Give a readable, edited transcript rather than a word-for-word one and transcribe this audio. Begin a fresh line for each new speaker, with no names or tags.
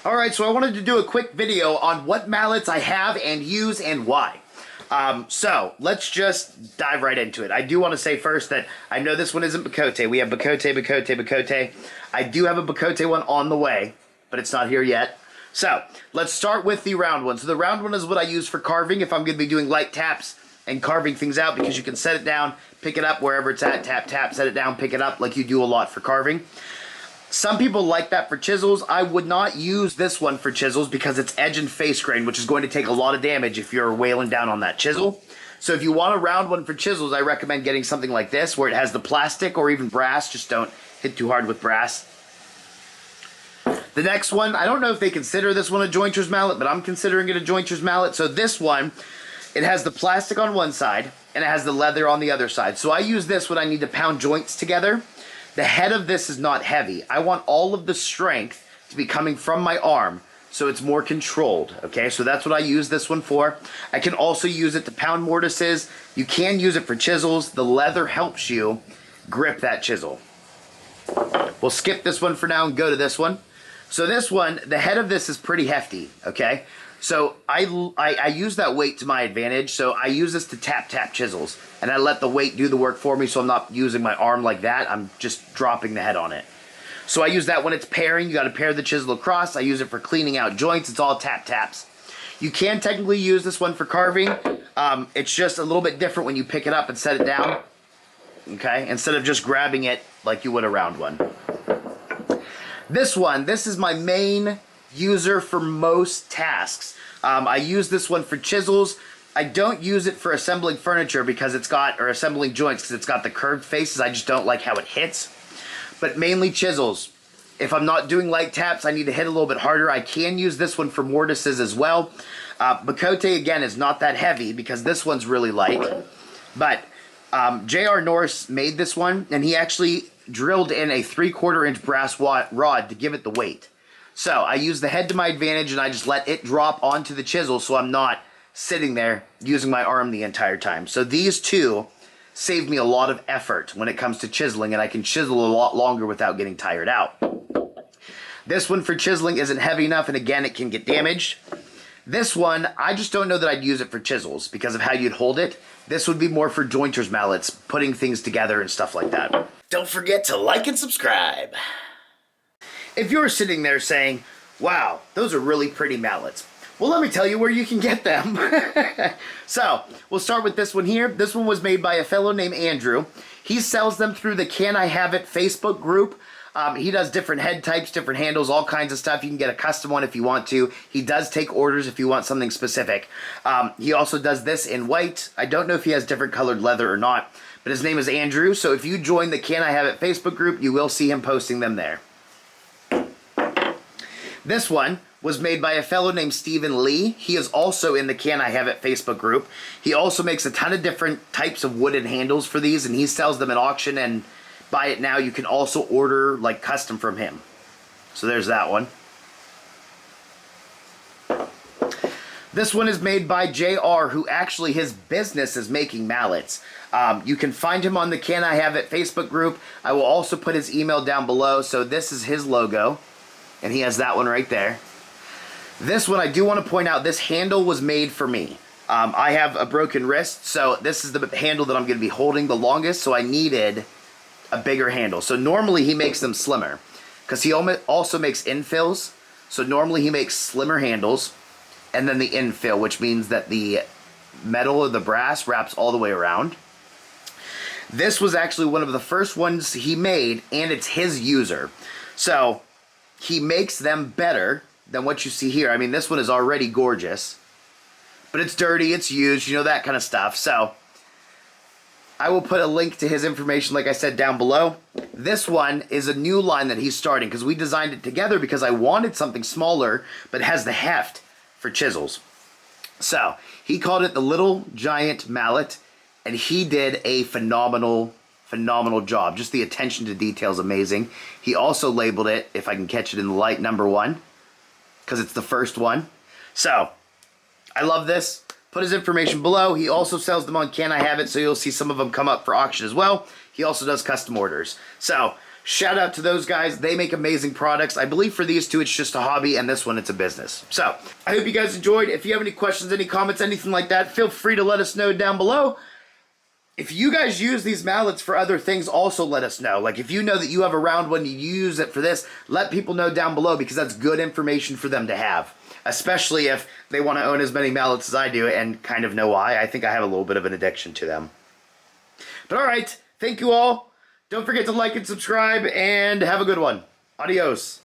Alright, so I wanted to do a quick video on what mallets I have and use and why. So, let's just dive right into it. I do want to say first that I know this one isn't Bacote. We have Bacote. I do have a Bacote one on the way, but it's not here yet. So, let's start with the round one. So the round one is what I use for carving if I'm going to be doing light taps and carving things out, because you can set it down, pick it up wherever it's at, tap, tap, set it down, pick it up like you do a lot for carving. Some people like that for chisels. I would not use this one for chisels because it's edge and face grain, which is going to take a lot of damage if you're wailing down on that chisel. So if you want a round one for chisels, I recommend getting something like this where it has the plastic or even brass. Just don't hit too hard with brass. The next one, I don't know if they consider this one a jointer's mallet, but I'm considering it a jointer's mallet. So this one, it has the plastic on one side and it has the leather on the other side. So I use this when I need to pound joints together. The head of this is not heavy. I want all of the strength to be coming from my arm, so it's more controlled, okay? So that's what I use this one for. I can also use it to pound mortises. You can use it for chisels. The leather helps you grip that chisel. We'll skip this one for now and go to this one. So this one, the head of this is pretty hefty, okay? So I use that weight to my advantage. So I use this to tap chisels, and I let the weight do the work for me, so I'm not using my arm like that. I'm just dropping the head on it. So I use that when it's pairing. You got to pair the chisel across. I use it for cleaning out joints. It's all taps. You can technically use this one for carving. It's just a little bit different when you pick it up and set it down, okay, instead of just grabbing it like you would a round one. This one, this is my main user for most tasks. I use this one for chisels. I don't use it for assembling furniture because it's got, or assembling joints because it's got the curved faces. I just don't like how it hits. But mainly chisels. If I'm not doing light taps, I need to hit a little bit harder. I can use this one for mortises as well. Bacote, again, is not that heavy because this one's really light. But J.R. Norris made this one, and he actually drilled in a 3/4 inch brass rod to give it the weight. So I use the head to my advantage, and I just let it drop onto the chisel so I'm not sitting there using my arm the entire time. So these two save me a lot of effort when it comes to chiseling, and I can chisel a lot longer without getting tired out. This one for chiseling isn't heavy enough, and again, it can get damaged. This one, I just don't know that I'd use it for chisels because of how you'd hold it. This would be more for jointer's mallets, putting things together and stuff like that. Don't forget to like and subscribe. If you're sitting there saying, wow, those are really pretty mallets, well, let me tell you where you can get them. So, we'll start with this one here. This one was made by a fellow named Andrew. He sells them through the Can I Have It Facebook group. He does different head types, different handles, all kinds of stuff. You can get a custom one if you want to. He does take orders if you want something specific. He also does this in white. I don't know if he has different colored leather or not, but his name is Andrew. So if you join the Can I Have It Facebook group, you will see him posting them there. This one was made by a fellow named Stephen Lee. He is also in the Can I Have It Facebook group. He also makes a ton of different types of wooden handles for these, and he sells them at auction and buy it now. You can also order like custom from him. So there's that one. This one is made by JR, who actually his business is making mallets. You can find him on the Can I Have It Facebook group. I will also put his email down below. So this is his logo, and he has that one right there. This one, I do want to point out, this handle was made for me. I have a broken wrist, so this is the handle that I'm going to be holding the longest, so I needed a bigger handle. So normally he makes them slimmer, because he also makes infills. So normally he makes slimmer handles, and then the infill, which means that the metal or the brass wraps all the way around. This was actually one of the first ones he made, and it's his user. So he makes them better than what you see here. I mean, this one is already gorgeous, but it's dirty, it's used, you know, that kind of stuff. So I will put a link to his information, like I said, down below. This one is a new line that he's starting because we designed it together because I wanted something smaller but has the heft for chisels. So he called it the Little Giant Mallet, and he did a phenomenal job. Just the attention to detail is amazing. He also labeled it, if I can catch it in the light, #1, because it's the first one. So I love this. Put his information below. He also sells them on Can I Have It, so you'll see some of them come up for auction as well. He also does custom orders. So Shout out to those guys. They make amazing products. I believe for these two, it's just a hobby, and this one, it's a business. So, I hope you guys enjoyed. If you have any questions, any comments, anything like that, feel free to let us know down below. If you guys use these mallets for other things, also let us know. Like, if you know that you have a round one, you use it for this, let people know down below, because that's good information for them to have. Especially if they want to own as many mallets as I do and kind of know why. I think I have a little bit of an addiction to them. But alright, thank you all. Don't forget to like and subscribe, and have a good one. Adios.